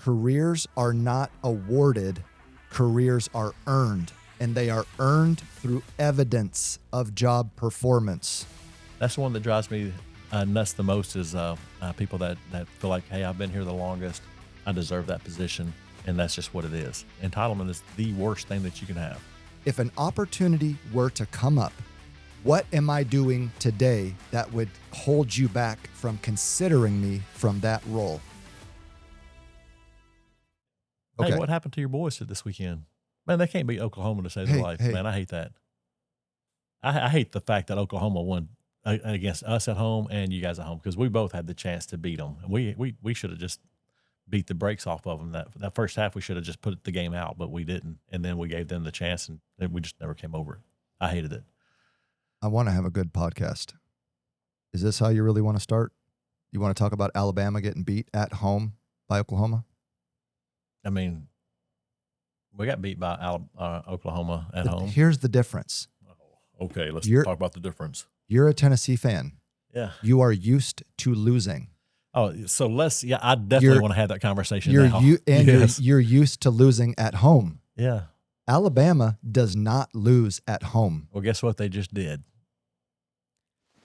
Careers are not awarded, careers are earned, and they are earned through evidence of job performance. That's the one that drives me nuts the most is people that feel like, hey, I've been here the longest, I deserve that position, and that's just what it is. Entitlement is the worst thing that you can have. If an opportunity were to come up, what am I doing today that would hold you back from considering me from that role? Hey, Okay. what happened to your boys this weekend? Man, they can't beat Oklahoma to save their life. Man, I hate that. I hate the fact that Oklahoma won against us at home and you guys at home because we both had the chance to beat them. We should have just beat the brakes off of them. That first half, we should have just put the game out, but we didn't. And then we gave them the chance, and we just never came over it. I hated it. I want to have a good podcast. Is this how you really want to start? You want to talk about Alabama getting beat at home by Oklahoma? I mean, we got beat by Oklahoma at home. Here's the difference. Oh, okay, let's talk about the difference. You're a Tennessee fan. Yeah. You are used to losing. Oh, so I definitely want to have that conversation now. You're used to losing at home. Yeah. Alabama does not lose at home. Well, guess what they just did?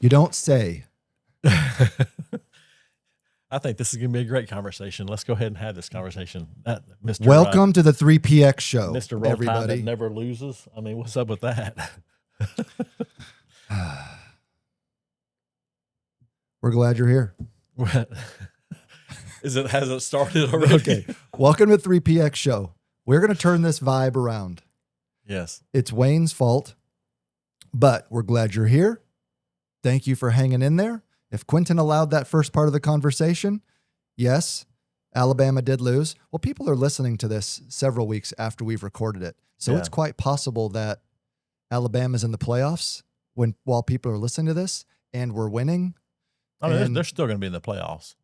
You don't say. I think this is going to be a great conversation. Let's go ahead and have this conversation. Mr. Welcome to the 3PX show, Mr. Roll everybody. Tide that never loses. I mean, what's up with that? We're glad you're here. Has it started already? Okay. Welcome to the 3PX show. We're going to turn this vibe around. Yes. It's Wayne's fault, but we're glad you're here. Thank you for hanging in there. If Quentin allowed that first part of the conversation, yes, Alabama did lose. Well, people are listening to this several weeks after we've recorded it. So It's quite possible that Alabama's in the playoffs while people are listening to this and we're winning. I mean, they're still going to be in the playoffs.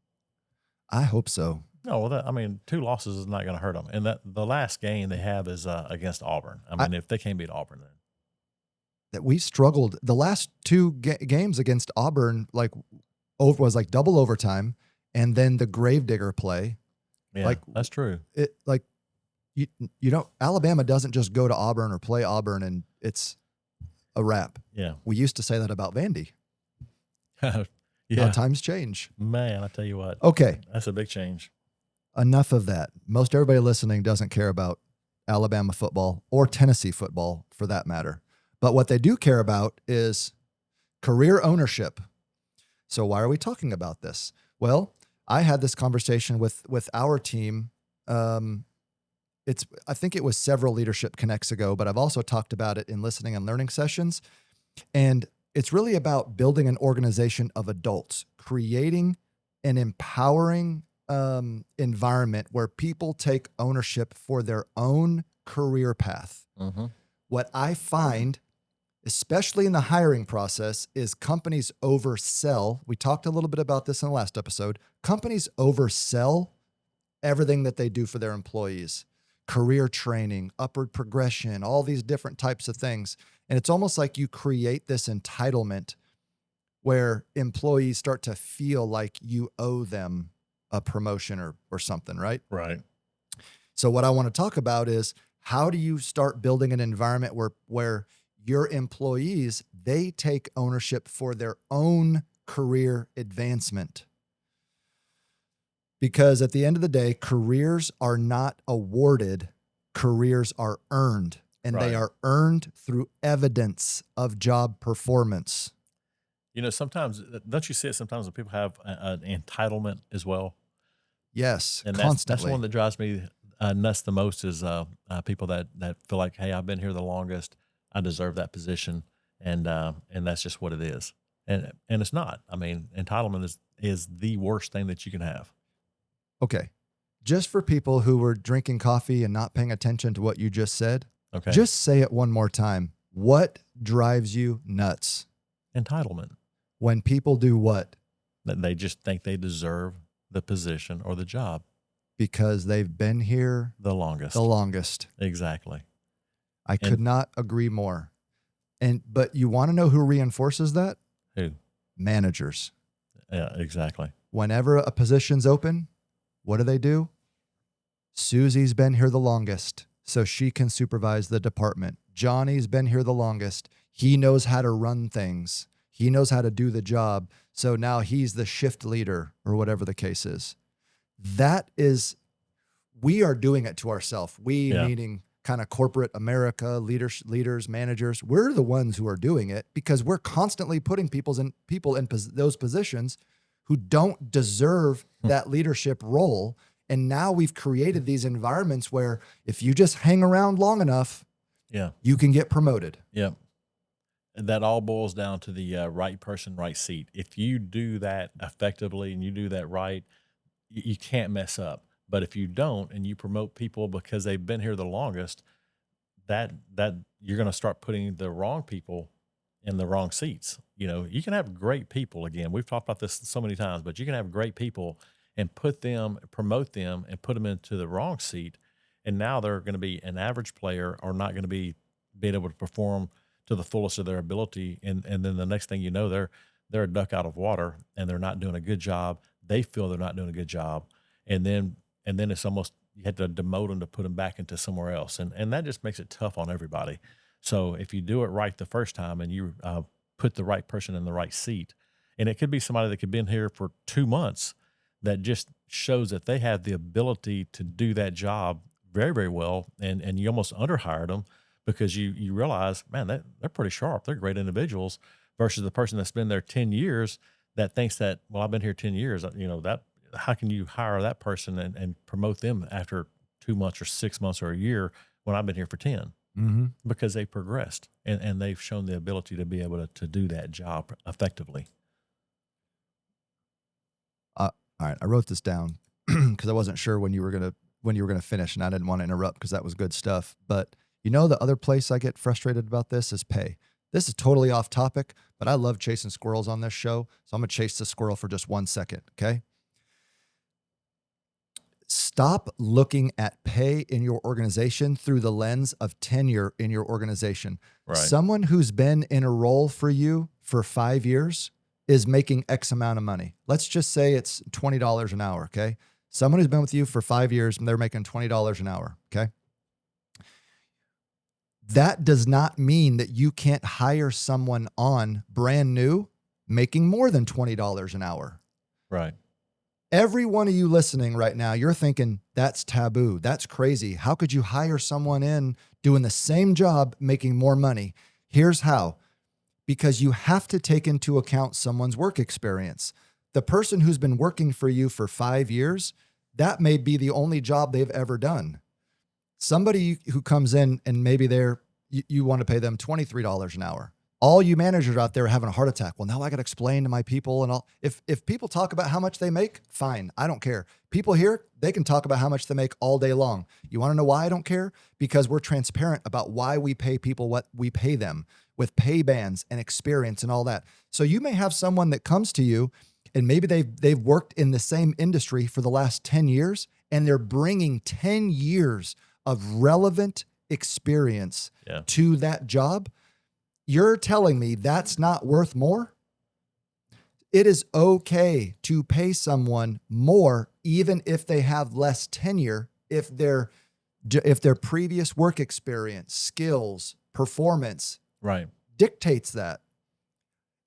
I hope so. No, well, 2 losses is not going to hurt them. And the last game they have is against Auburn. I mean, if they can't beat Auburn, then. That we struggled. The last 2 games against Auburn, was double overtime, and then the Gravedigger play. Yeah, that's true. Alabama doesn't just go to Auburn or play Auburn and it's a wrap. Yeah. We used to say that about Vandy. Yeah. Now times change. Man, I tell you what. Okay. That's a big change. Enough of that. Most everybody listening doesn't care about Alabama football or Tennessee football for that matter. But what they do care about is career ownership. So why are we talking about this? Well, I had this conversation with our team. I think it was several Leadership Connects ago, but I've also talked about it in listening and learning sessions. And it's really about building an organization of adults, creating an empowering environment where people take ownership for their own career path. Mm-hmm. What I find, especially in the hiring process, is companies oversell. We talked a little bit about this in the last episode. Companies oversell everything that they do for their employees. Career training, upward progression, all these different types of things. And it's almost like you create this entitlement where employees start to feel like you owe them a promotion or something, right? Right. So what I want to talk about is how do you start building an environment where your employees, they take ownership for their own career advancement? Because at the end of the day, careers are not awarded, careers are earned, and they are earned through evidence of job performance. Sometimes, don't you see it sometimes when people have an entitlement as well? Yes, and constantly. That's one that drives me nuts the most is people that feel like, hey, I've been here the longest, I deserve that position, and that's just what it is. And it's not. I mean, entitlement is the worst thing that you can have. Okay. Just for people who were drinking coffee and not paying attention to what you just said, okay, just say it one more time. What drives you nuts? Entitlement. When people do what? That they just think they deserve the position or the job. Because they've been here the longest. Exactly. I could not agree more. But you want to know who reinforces that? Who? Managers. Yeah, exactly. Whenever a position's open, what do? Susie's been here the longest, so she can supervise the department. Johnny's been here the longest. He knows how to run things. He knows how to do the job. So now he's the shift leader or whatever the case is. That is, we are doing it to ourselves. We, meaning kind of corporate America, leaders, managers, we're the ones who are doing it because we're constantly putting people in those positions who don't deserve that leadership role. And now we've created these environments where if you just hang around long enough, you can get promoted. Yeah. And that all boils down to the right person, right seat. If you do that effectively and you do that right, you can't mess up. But if you don't and you promote people because they've been here the longest, that you're going to start putting the wrong people in the wrong seats. You know, you can have great people. Again, we've talked about this so many times, but you can have great people and promote them and put them into the wrong seat. And now they're going to be an average player or not going to be being able to perform to the fullest of their ability. And then the next thing you know, they're a duck out of water and they're not doing a good job. They feel they're not doing a good job. And then it's almost, you had to demote them to put them back into somewhere else. And that just makes it tough on everybody. So if you do it right the first time and you put the right person in the right seat, and it could be somebody that could be in here for 2 months, that just shows that they have the ability to do that job very, very well. And you almost underhired them because you realize, man, they're pretty sharp. They're great individuals versus the person that's been there 10 years that thinks that, well, I've been here 10 years, you know, that how can you hire that person and promote them after 2 months or 6 months or a year when I've been here for 10? Mm-hmm. Because they progressed and they've shown the ability to be able to do that job effectively. All right, I wrote this down because I wasn't sure when you were gonna finish, and I didn't want to interrupt because that was good stuff. But you know, the other place I get frustrated about this is pay. This is totally off topic, but I love chasing squirrels on this show, so I'm gonna chase the squirrel for just 1 second. Okay. Stop looking at pay in your organization through the lens of tenure in your organization. Right. Someone who's been in a role for you for 5 years is making X amount of money. Let's just say it's $20 an hour, okay? Someone who's been with you for 5 years and they're making $20 an hour, okay? That does not mean that you can't hire someone on brand new making more than $20 an hour. Right. Every one of you listening right now, you're thinking, that's taboo. That's crazy. How could you hire someone in doing the same job making more money? Here's how. Because you have to take into account someone's work experience. The person who's been working for you for 5 years, that may be the only job they've ever done. Somebody who comes in and maybe you want to pay them $23 an hour. All you managers out there are having a heart attack. Well, now I got to explain to my people and all. If people talk about how much they make, fine. I don't care. People here, they can talk about how much they make all day long. You want to know why I don't care? Because we're transparent about why we pay people what we pay them with pay bands and experience and all that. So you may have someone that comes to you and maybe they've worked in the same industry for the last 10 years and they're bringing 10 years of relevant experience to that job. You're telling me that's not worth more? It is okay to pay someone more, even if they have less tenure, if their previous work experience, skills, performance dictates that.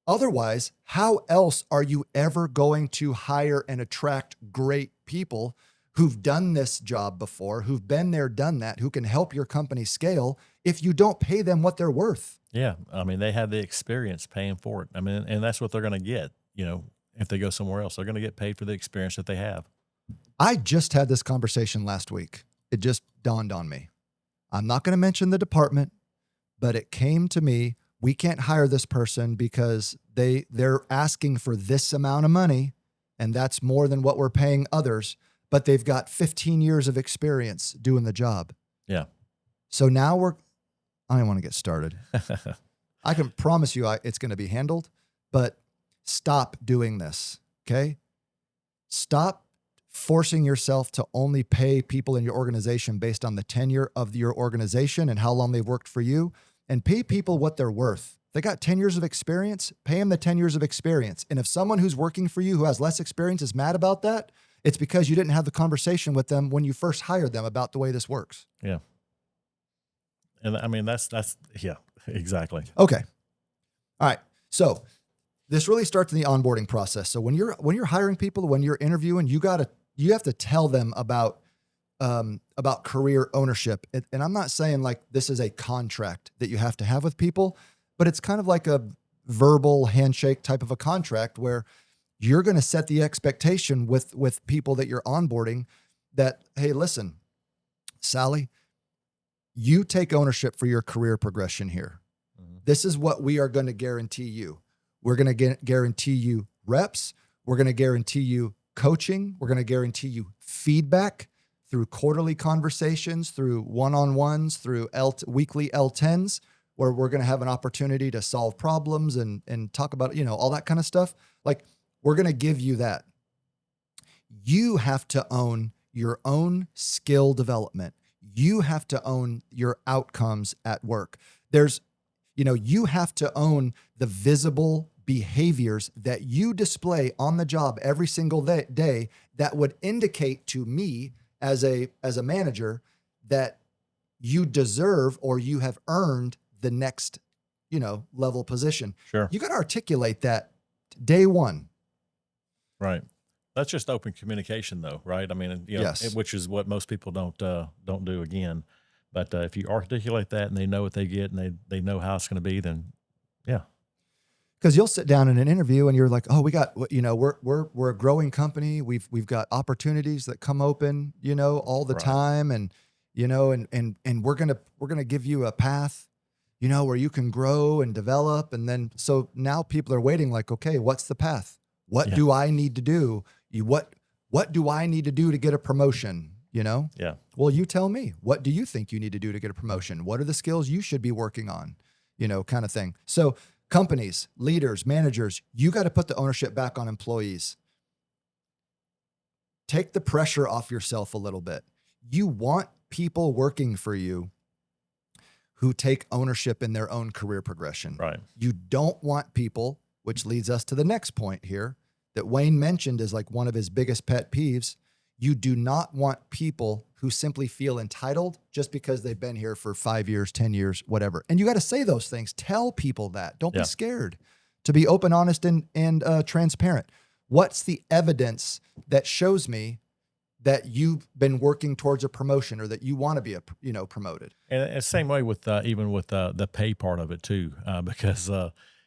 Otherwise, how else are you ever going to hire and attract great people who've done this job before, who've been there, done that, who can help your company scale if you don't pay them what they're worth? Yeah. I mean, they have the experience paying for it. I mean, and that's what they're going to get, you know, if they go somewhere else, they're going to get paid for the experience that they have. I just had this conversation last week. It just dawned on me. I'm not going to mention the department, but it came to me. We can't hire this person because they're asking for this amount of money, and that's more than what we're paying others, but they've got 15 years of experience doing the job. Yeah. So now I don't want to get started. I can promise you it's going to be handled, but stop doing this, okay? Stop forcing yourself to only pay people in your organization based on the tenure of your organization and how long they've worked for you, and pay people what they're worth. They got 10 years of experience, pay them the 10 years of experience. And if someone who's working for you who has less experience is mad about that, It's because you didn't have the conversation with them when you first hired them about the way this works. Yeah. And I mean, that's yeah, exactly. Okay. All right. So this really starts in the onboarding process. So when you're hiring people, when you're interviewing, you have to tell them about career ownership. And I'm not saying like this is a contract that you have to have with people, but it's kind of like a verbal handshake type of a contract where you're going to set the expectation with people that you're onboarding that, hey, listen, Sally, you take ownership for your career progression here. Mm-hmm. This is what we are going to guarantee you. We're going to guarantee you reps. We're going to guarantee you coaching. We're going to guarantee you feedback through quarterly conversations, through one-on-ones, through weekly L10s, where we're going to have an opportunity to solve problems and talk about, all that kind of stuff. Like, we're going to give you that. You have to own your own skill development. You have to own your outcomes at work. You have to own the visible behaviors that you display on the job every single day that would indicate to me as a manager that you deserve or you have earned the next, level position. Sure. You got to articulate that day one. Right. That's just open communication though, right? I mean, yes. Which is what most people don't do again. But if you articulate that and they know what they get and they know how it's going to be, then yeah. Because you'll sit down in an interview and you're like, oh, we got, we're a growing company. We've got opportunities that come open, all the time. And, and we're going to give you a path, where you can grow and develop. And then, so now people are waiting like, okay, what's the path? What do I need to do? What do I need to do to get a promotion? Yeah. Well, you tell me, what do you think you need to do to get a promotion? What are the skills you should be working on? Kind of thing. So companies, leaders, managers, you got to put the ownership back on employees. Take the pressure off yourself a little bit. You want people working for you who take ownership in their own career progression. Right. You don't want people, which leads us to the next point here that Wayne mentioned as like one of his biggest pet peeves. You do not want people who simply feel entitled just because they've been here for 5 years, 10 years, whatever. And you got to say those things. Tell people that. Don't be scared to be open, honest, and transparent. What's the evidence that shows me that you've been working towards a promotion or that you want to be promoted? And the same way with even with the pay part of it too, because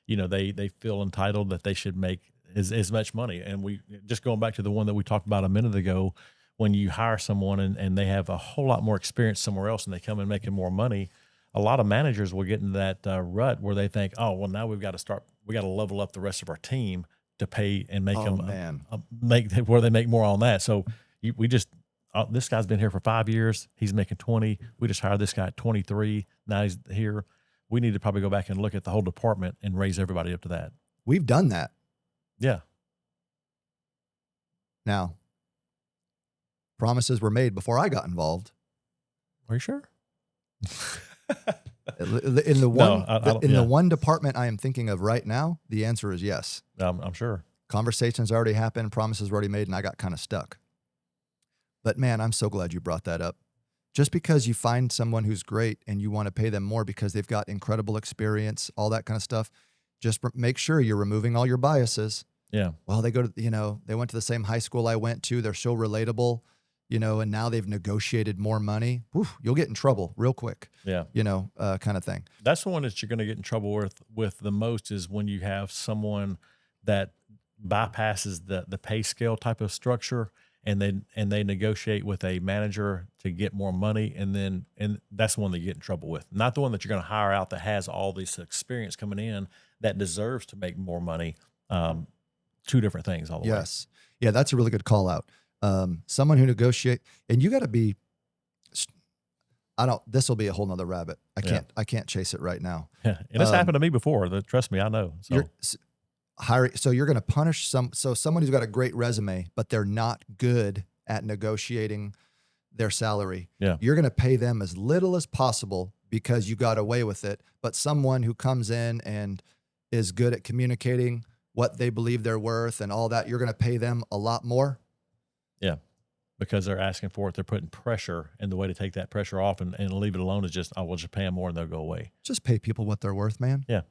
they feel entitled that they should make as much money. And we just going back to the one that we talked about a minute ago, when you hire someone and they have a whole lot more experience somewhere else and they come in making more money, a lot of managers will get into that rut where they think, oh, well, now we got to level up the rest of our team to pay and make make where they make more on that. So this guy's been here for 5 years. He's making 20. We just hired this guy at 23. Now he's here. We need to probably go back and look at the whole department and raise everybody up to that. We've done that. Yeah. Now, promises were made before I got involved. Are you sure? In the one department I am thinking of right now, the answer is yes. I'm sure. Conversations already happened, promises were already made, and I got kind of stuck. But man, I'm so glad you brought that up. Just because you find someone who's great and you want to pay them more because they've got incredible experience, all that kind of stuff, just make sure you're removing all your biases. Yeah. Well, they they went to the same high school I went to. They're so relatable, and now they've negotiated more money. Oof, you'll get in trouble real quick. Yeah. Kind of thing. That's the one that you're going to get in trouble with the most is when you have someone that bypasses the pay scale type of structure and they negotiate with a manager to get more money. And that's the one that you get in trouble with. Not the one that you're going to hire out that has all this experience coming in that deserves to make more money. Two different things all the way. Yes. Yeah, that's a really good call out. Someone who negotiate, and you got to be, this will be a whole nother rabbit. I can't chase it right now. Yeah. And it's happened to me before. Trust me, I know. So. So you're going to punish someone who's got a great resume, but they're not good at negotiating their salary. Yeah. You're going to pay them as little as possible because you got away with it. But someone who comes in and is good at communicating what they believe they're worth and all that, you're going to pay them a lot more. Yeah. Because they're asking for it. They're putting pressure, and the way to take that pressure off and leave it alone is just, we'll just pay them more and they'll go away. Just pay people what they're worth, man. Yeah.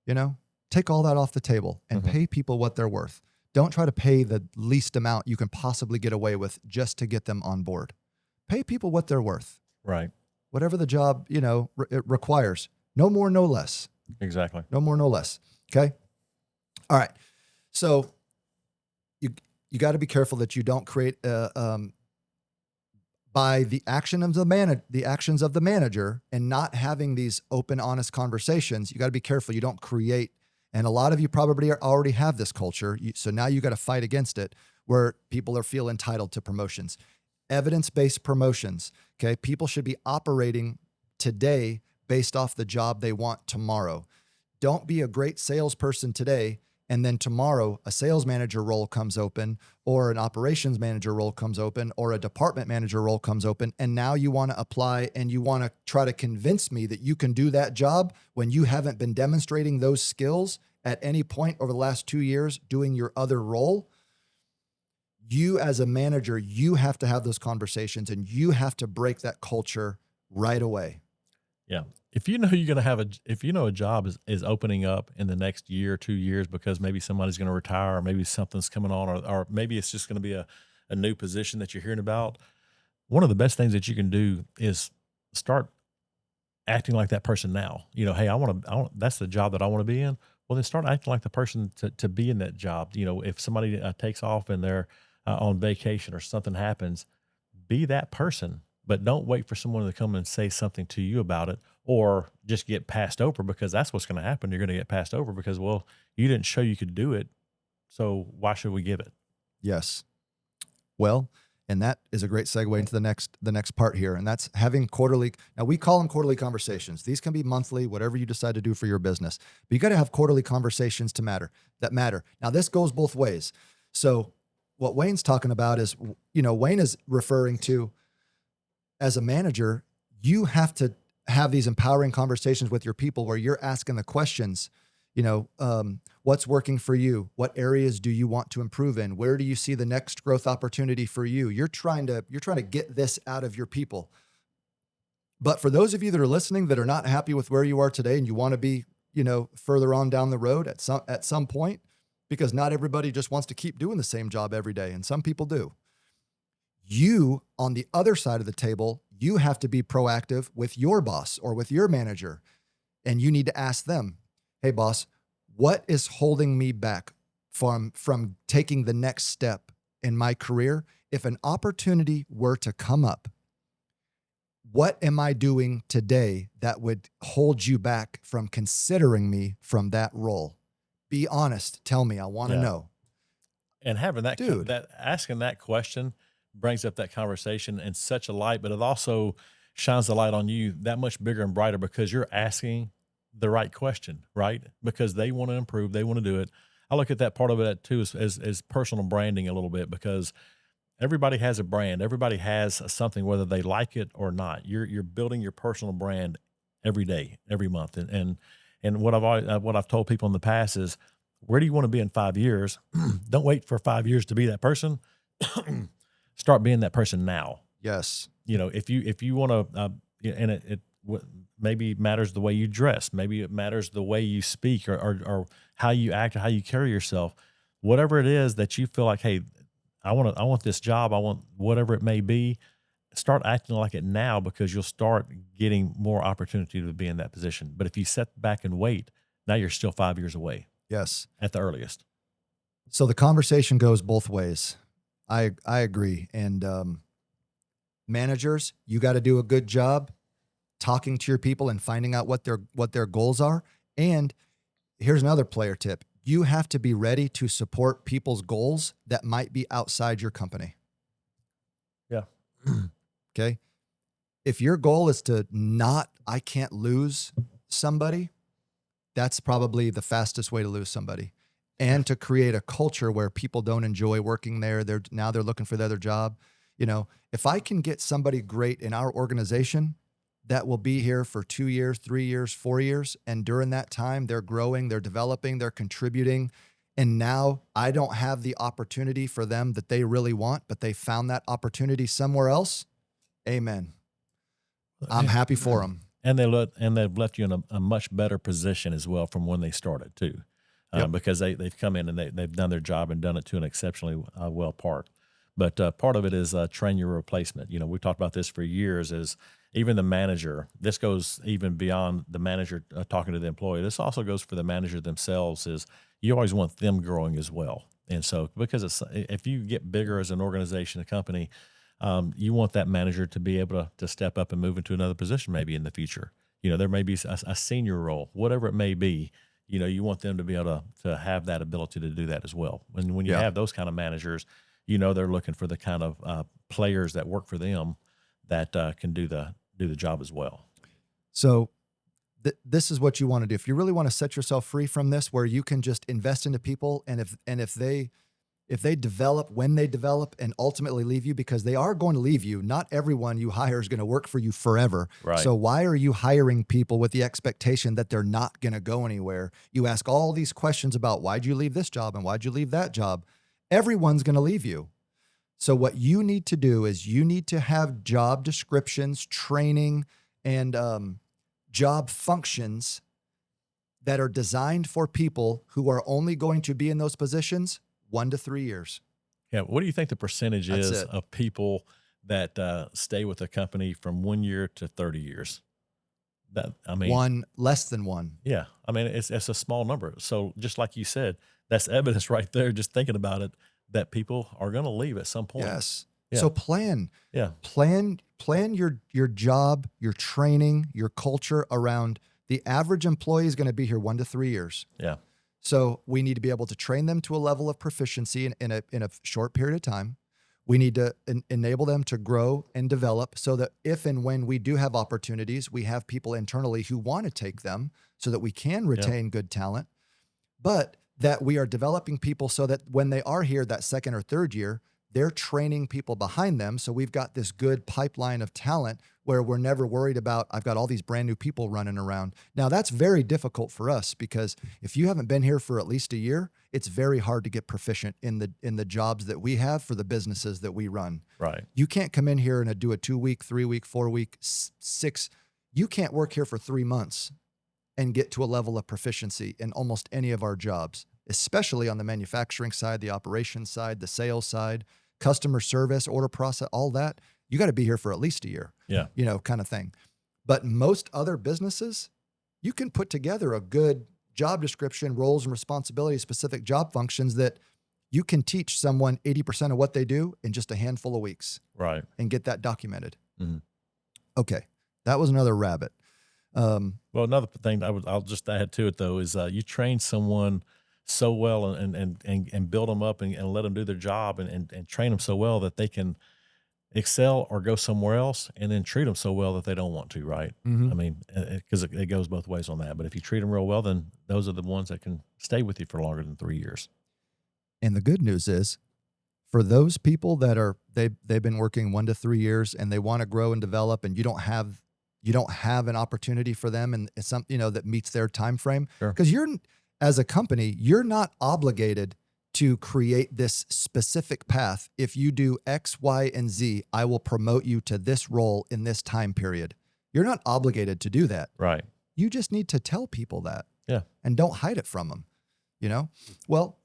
You know, take all that off the table and pay people what they're worth. Don't try to pay the least amount you can possibly get away with just to get them on board. Pay people what they're worth. Right. Whatever the job, it requires. No more, no less. Exactly. No more, no less. Okay. All right. So you got to be careful that you don't create by the actions of the manager and not having these open, honest conversations. You got to be careful you don't create. And a lot of you probably already have this culture. So now you got to fight against it, where people feel entitled to promotions, evidence-based promotions. Okay. People should be operating today based off the job they want tomorrow. Don't be a great salesperson today, and then tomorrow a sales manager role comes open, or an operations manager role comes open, or a department manager role comes open. And now you want to apply and you want to try to convince me that you can do that job when you haven't been demonstrating those skills at any point over the last 2 years doing your other role. You as a manager, you have to have those conversations and you have to break that culture right away. Yeah. If you know you're going to have if you know a job is opening up in the next year or 2 years because maybe somebody's going to retire, or maybe something's coming on, or maybe it's just going to be a new position that you're hearing about, one of the best things that you can do is start acting like that person now. Hey, I want that's the job that I want to be in. Well, then start acting like the person to be in that job. If somebody takes off and they're on vacation or something happens, be that person. But don't wait for someone to come and say something to you about it, or just get passed over, because that's what's going to happen. You're going to get passed over because, well, you didn't show you could do it. So why should we give it? Yes. Well, and that is a great segue into the next part here. And that's having quarterly. Now we call them quarterly conversations. These can be monthly, whatever you decide to do for your business, but you got to have quarterly conversations that matter. Now this goes both ways. So what Wayne's talking about is, Wayne is referring to, as a manager, you have to have these empowering conversations with your people where you're asking the questions, what's working for you? What areas do you want to improve in? Where do you see the next growth opportunity for you? You're trying to get this out of your people. But for those of you that are listening that are not happy with where you are today and you want to be, further on down the road at some point, because not everybody just wants to keep doing the same job every day, and some people do. You, on the other side of the table, you have to be proactive with your boss or with your manager. And you need to ask them, hey, boss, what is holding me back from taking the next step in my career? If an opportunity were to come up, what am I doing today that would hold you back from considering me from that role? Be honest. Tell me. I want to know. And having asking that question brings up that conversation in such a light, but it also shines the light on you that much bigger and brighter because you're asking the right question, right? Because they want to improve, they want to do it. I look at that part of it too as personal branding a little bit, because everybody has a brand. Everybody has something, whether they like it or not. You're building your personal brand every day, every month. And what I've told people in the past is, where do you want to be in 5 years? Don't wait for 5 years to be that person. Start being that person now. Yes. If you want to, and it maybe matters the way you dress. Maybe it matters the way you speak or how you act or how you carry yourself. Whatever it is that you feel like, hey, I want this job. I want whatever it may be. Start acting like it now, because you'll start getting more opportunity to be in that position. But if you sit back and wait, now you're still 5 years away. Yes. At the earliest. So the conversation goes both ways. I agree. And managers, you got to do a good job talking to your people and finding out what their goals are. And here's another player tip. You have to be ready to support people's goals that might be outside your company. Yeah. Okay. If your goal is to I can't lose somebody, that's probably the fastest way to lose somebody. And to create a culture where people don't enjoy working there. They're looking for the other job. If I can get somebody great in our organization that will be here for 2 years, 3 years, 4 years, and during that time they're growing, they're developing, they're contributing, and now I don't have the opportunity for them that they really want, but they found that opportunity somewhere else. Amen. I'm happy for them. And they've left you in a much better position as well from when they started too, because they've come in and they've done their job and done it to an exceptionally well part. But part of it is train your replacement. We've talked about this for years. Is even the manager. This goes even beyond the manager talking to the employee. This also goes for the manager themselves. Is you always want them growing as well. And so because if you get bigger as an organization, a company, you want that manager to be able to step up and move into another position maybe in the future. There may be a senior role, whatever it may be. You want them to be able to have that ability to do that as well. When you have those kind of managers, they're looking for the kind of players that work for them that can do the job as well. So this is what you want to do. If you really want to set yourself free from this, where you can just invest into people, and if they develop, when they develop, and ultimately leave you, because they are going to leave you. Not everyone you hire is going to work for you forever. Right. So why are you hiring people with the expectation that they're not going to go anywhere? You ask all these questions about why'd you leave this job and why'd you leave that job? Everyone's going to leave you. So what you need to do is you need to have job descriptions, training, and job functions that are designed for people who are only going to be in those positions 1 to 3 years. Yeah. What do you think the percentage is of people that stay with a company from 1 year to 30 years? Less than one. Yeah. It's a small number. So just like you said, that's evidence right there, just thinking about it, that people are going to leave at some point. Yes. Yeah. So plan your job, your training, your culture around the average employee is going to be here 1 to 3 years. Yeah. So we need to be able to train them to a level of proficiency in a short period of time. We need to enable them to grow and develop so that if and when we do have opportunities, we have people internally who want to take them so that we can retain good talent, but that we are developing people so that when they are here that second or third year, they're training people behind them. So we've got this good pipeline of talent where we're never worried about, I've got all these brand new people running around. Now that's very difficult for us because if you haven't been here for at least a year, it's very hard to get proficient in the jobs that we have for the businesses that we run. Right. You can't come in here and do a 2 week, 3 week, 4 week, 6. You can't work here for 3 months and get to a level of proficiency in almost any of our jobs, especially on the manufacturing side, the operations side, the sales side, customer service, order process, all that. You got to be here for at least a year, kind of thing. But most other businesses, you can put together a good job description, roles and responsibilities, specific job functions that you can teach someone 80% of what they do in just a handful of weeks. Right. And get that documented. Mm-hmm. Okay. That was another rabbit. Well, another thing I'll just add to it though, is you train someone so well and build them up and let them do their job and train them so well that they can excel or go somewhere else, and then treat them so well that they don't want to, right? Mm-hmm. Because it goes both ways on that. But if you treat them real well, then those are the ones that can stay with you for longer than 3 years. And the good news is, for those people that they've been working 1 to 3 years and they want to grow and develop, and you don't have an opportunity for them, and it's something that meets their time frame, because as a company, you're not obligated to create this specific path. If you do X, Y, and Z, I will promote you to this role in this time period. You're not obligated to do that. Right. You just need to tell people that. Yeah. And don't hide it from them. Well,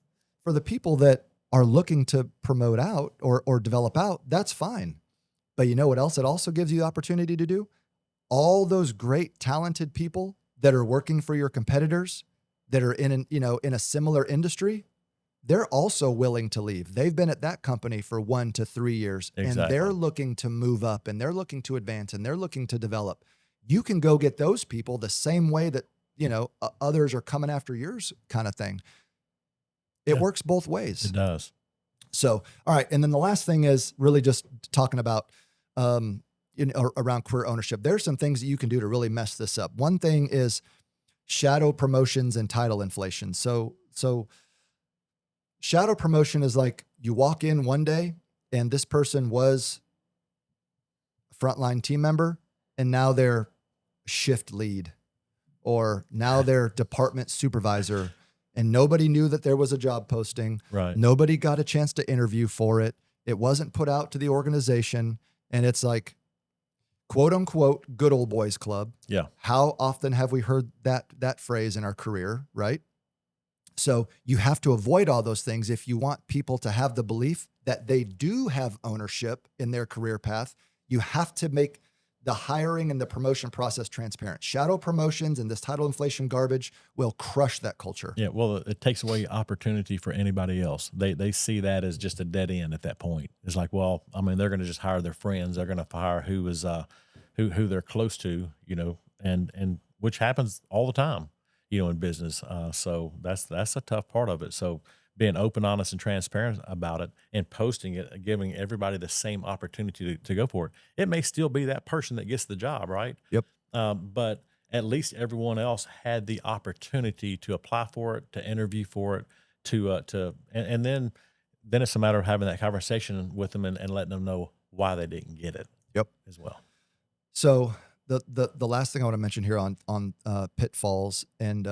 for the people that are looking to promote out or develop out, that's fine. But you know what else it also gives you the opportunity to do? All those great, talented people that are working for your competitors that are in a similar industry, they're also willing to leave. They've been at that company for 1 to 3 years, exactly. And they're looking to move up, and they're looking to advance, and they're looking to develop. You can go get those people the same way that, others are coming after yours, kind of thing. It works both ways. It does. So, all right. And then the last thing is really just talking about, around career ownership. There's some things that you can do to really mess this up. One thing is shadow promotions and title inflation. So shadow promotion is like you walk in one day and this person was a frontline team member and now they're shift lead, or now they're department supervisor, and nobody knew that there was a job posting. Right. Nobody got a chance to interview for it. It wasn't put out to the organization. And it's like, quote unquote, good old boys club. Yeah. How often have we heard that phrase in our career, right? So you have to avoid all those things if you want people to have the belief that they do have ownership in their career path. You have to make the hiring and the promotion process transparent. Shadow promotions and this title inflation garbage will crush that culture. Yeah, well, it takes away opportunity for anybody else. They see that as just a dead end at that point. It's like, well, I mean, they're going to just hire their friends. They're going to hire who is who they're close to, and which happens all the time, in business. So that's a tough part of it. So being open, honest, and transparent about it and posting it, giving everybody the same opportunity to go for it. It may still be that person that gets the job, right? Yep. But at least everyone else had the opportunity to apply for it, to interview for it, and then it's a matter of having that conversation with them and letting them know why they didn't get it. Yep. As well. So the last thing I want to mention here on pitfalls and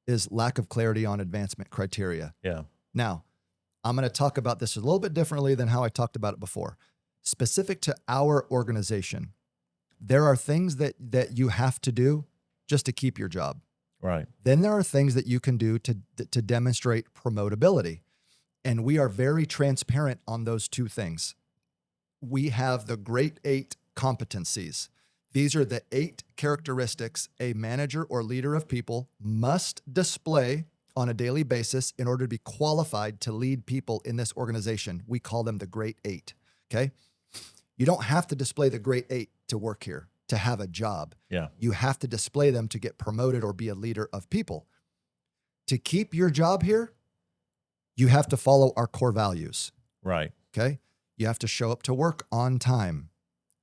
is lack of clarity on advancement criteria. Yeah. Now, I'm going to talk about this a little bit differently than how I talked about it before. Specific to our organization, there are things that you have to do just to keep your job. Right. Then there are things that you can do to demonstrate promotability. And we are very transparent on those two things. We have the Great 8 competencies. These are the 8 characteristics a manager or leader of people must display on a daily basis in order to be qualified to lead people in this organization. We call them the Great 8. Okay. You don't have to display the Great 8 to work here, to have a job. Yeah. You have to display them to get promoted or be a leader of people. To keep your job here, you have to follow our core values. Right. Okay. You have to show up to work on time.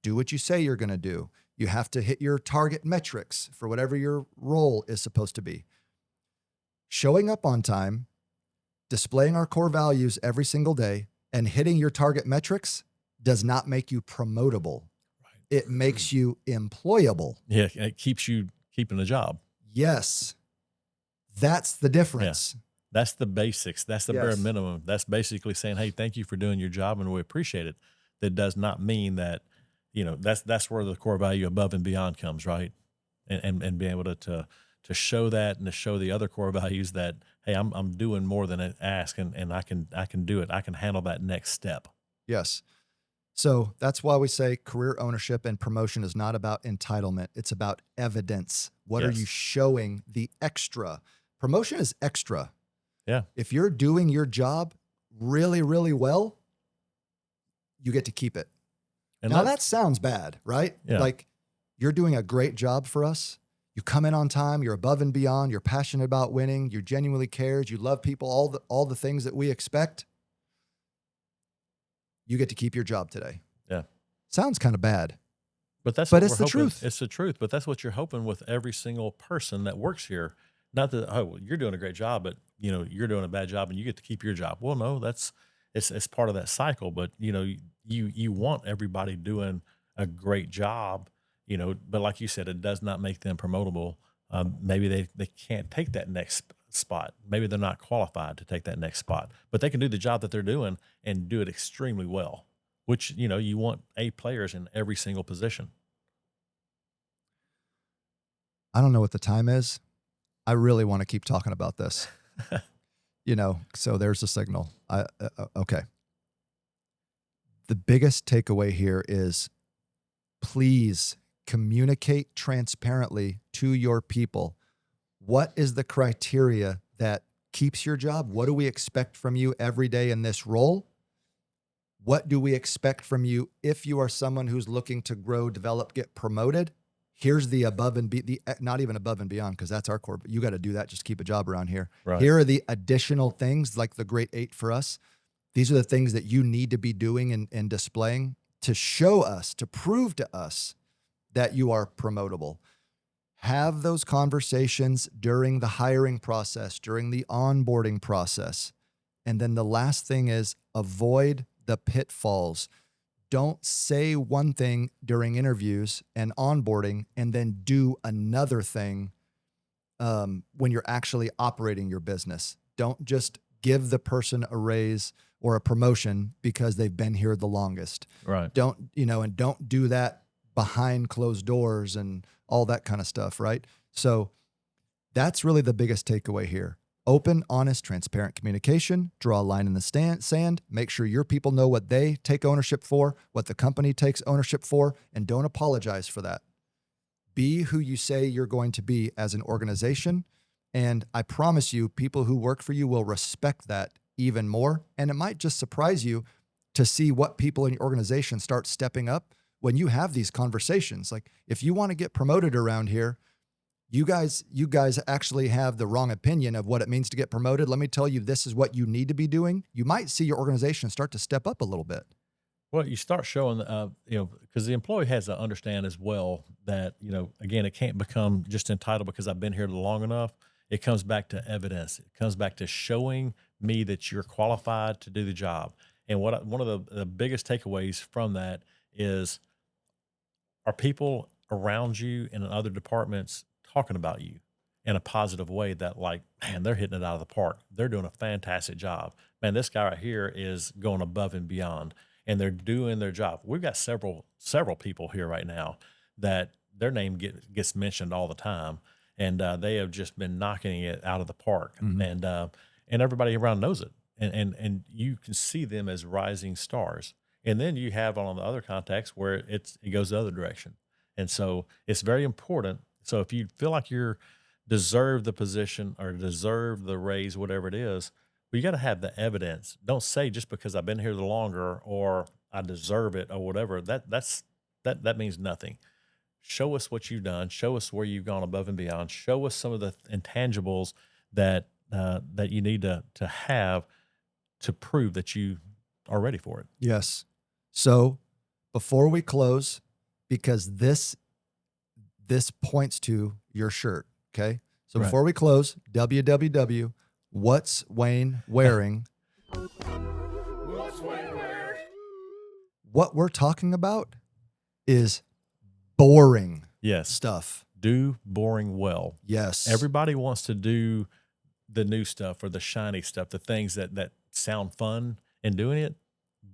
Do what you say you're going to do. You have to hit your target metrics for whatever your role is supposed to be. Showing up on time, displaying our core values every single day, and hitting your target metrics does not make you promotable. Right. It makes you employable. Yeah, it keeps you keeping a job. Yes. That's the difference. Yeah. That's the basics. That's the bare minimum. That's basically saying, hey, thank you for doing your job and we appreciate it. That does not mean that, that's where the core value above and beyond comes, right? And being able to show that and to show the other core values that, hey, I'm doing more than I ask and I can do it. I can handle that next step. Yes. So that's why we say career ownership and promotion is not about entitlement. It's about evidence. What are you showing the extra? Promotion is extra. Yeah. If you're doing your job really, really well, you get to keep it. And now that sounds bad, right? Yeah. Like you're doing a great job for us. You come in on time, you're above and beyond, you're passionate about winning, you genuinely cares, you love people, all the things that we expect. You get to keep your job today. Yeah. Sounds kind of bad. But it's the truth. It's the truth. But that's what you're hoping with every single person that works here. Not that, oh, well, you're doing a great job, but you're doing a bad job and you get to keep your job. Well, no, it's part of that cycle. But you want everybody doing a great job, but like you said, it does not make them promotable. Maybe they can't take that next spot. Maybe they're not qualified to take that next spot, but they can do the job that they're doing and do it extremely well, which, you want A players in every single position. I don't know what the time is. I really want to keep talking about this, so there's the signal. Okay. The biggest takeaway here is please communicate transparently to your people. What is the criteria that keeps your job? What do we expect from you every day in this role? What do we expect from you if you are someone who's looking to grow, develop, get promoted? Here's the above and not even above and beyond, because that's our core, but you got to do that just to keep a job around here. Right. Here are the additional things like the Great 8 for us. These are the things that you need to be doing and displaying to show us, to prove to us that you are promotable. Have those conversations during the hiring process, during the onboarding process. And then the last thing is avoid the pitfalls. Don't say one thing during interviews and onboarding and then do another thing when you're actually operating your business. Don't just give the person a raise or a promotion because they've been here the longest. Right. Don't do that behind closed doors and all that kind of stuff, right? So that's really the biggest takeaway here. Open, honest, transparent communication, draw a line in the sand, make sure your people know what they take ownership for, what the company takes ownership for, and don't apologize for that. Be who you say you're going to be as an organization. And I promise you, people who work for you will respect that even more. And it might just surprise you to see what people in your organization start stepping up when you have these conversations. Like, if you want to get promoted around here, you guys actually have the wrong opinion of what it means to get promoted. Let me tell you, this is what you need to be doing. You might see your organization start to step up a little bit. Well, you start showing, because the employee has to understand as well that, again, it can't become just entitled because I've been here long enough. It comes back to evidence. It comes back to showing me that you're qualified to do the job. And one of the biggest takeaways from that is, are people around you and in other departments talking about you in a positive way that, like, man, they're hitting it out of the park. They're doing a fantastic job. Man, this guy right here is going above and beyond, and they're doing their job. We've got several people here right now that their name gets mentioned all the time, and they have just been knocking it out of the park. Mm-hmm. And everybody around knows it, and you can see them as rising stars. And then you have on the other contacts where it goes the other direction. And so it's very important. So if you feel like you're deserve the position or deserve the raise, whatever it is, well, you got to have the evidence. Don't say just because I've been here the longer or I deserve it or whatever. That means nothing. Show us what you've done. Show us where you've gone above and beyond. Show us some of the intangibles that you need to have to prove that you are ready for it. Yes. So before we close, because this points to your shirt, okay? So before we close, www, what's Wayne wearing? What's Wayne wearing? What we're talking about is boring stuff. Do boring well. Yes. Everybody wants to do the new stuff or the shiny stuff, the things that sound fun and doing it.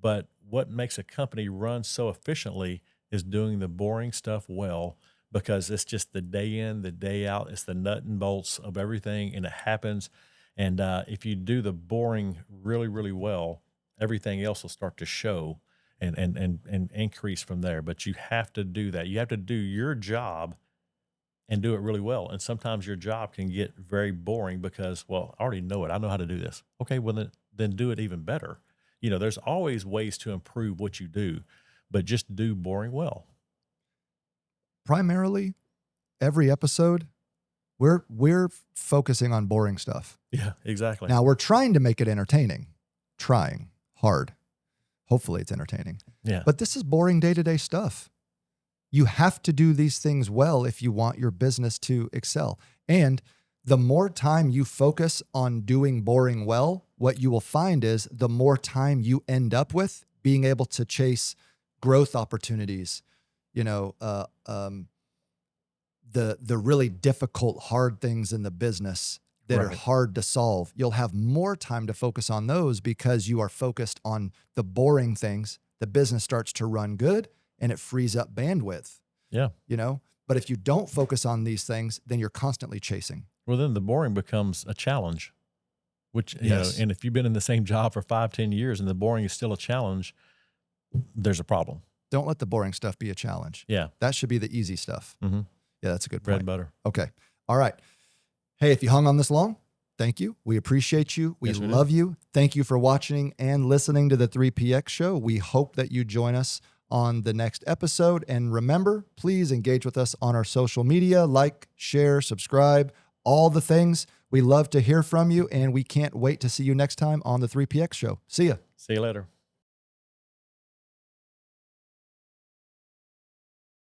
But what makes a company run so efficiently is doing the boring stuff well, because it's just the day in, the day out. It's the nut and bolts of everything, and it happens. And if you do the boring really, really well, everything else will start to show and increase from there. But you have to do that. You have to do your job and do it really well. And sometimes your job can get very boring because, well, I already know it. I know how to do this. Okay, well, then do it even better. There's always ways to improve what you do, but just do boring well. Primarily, every episode, we're focusing on boring stuff. Yeah, exactly. Now, we're trying to make it entertaining. Trying hard. Hopefully it's entertaining. Yeah. But this is boring day-to-day stuff. You have to do these things well if you want your business to excel. And the more time you focus on doing boring well, what you will find is the more time you end up with being able to chase growth opportunities, the really difficult, hard things in the business that are hard to solve. You'll have more time to focus on those because you are focused on the boring things. The business starts to run good and it frees up bandwidth. Yeah. But if you don't focus on these things, then you're constantly chasing. Well, then the boring becomes a challenge, which, and if you've been in the same job for 5-10 years and the boring is still a challenge, there's a problem. Don't let the boring stuff be a challenge. Yeah. That should be the easy stuff. Mm-hmm. Yeah, that's a good point. Bread and butter. Okay. All right. Hey, if you hung on this long, thank you. We appreciate you. We love you. Thank you for watching and listening to the 3PX show. We hope that you join us on the next episode. And remember, please engage with us on our social media, like, share, subscribe, all the things. We love to hear from you, and we can't wait to see you next time on the 3PX show. See ya. See you later.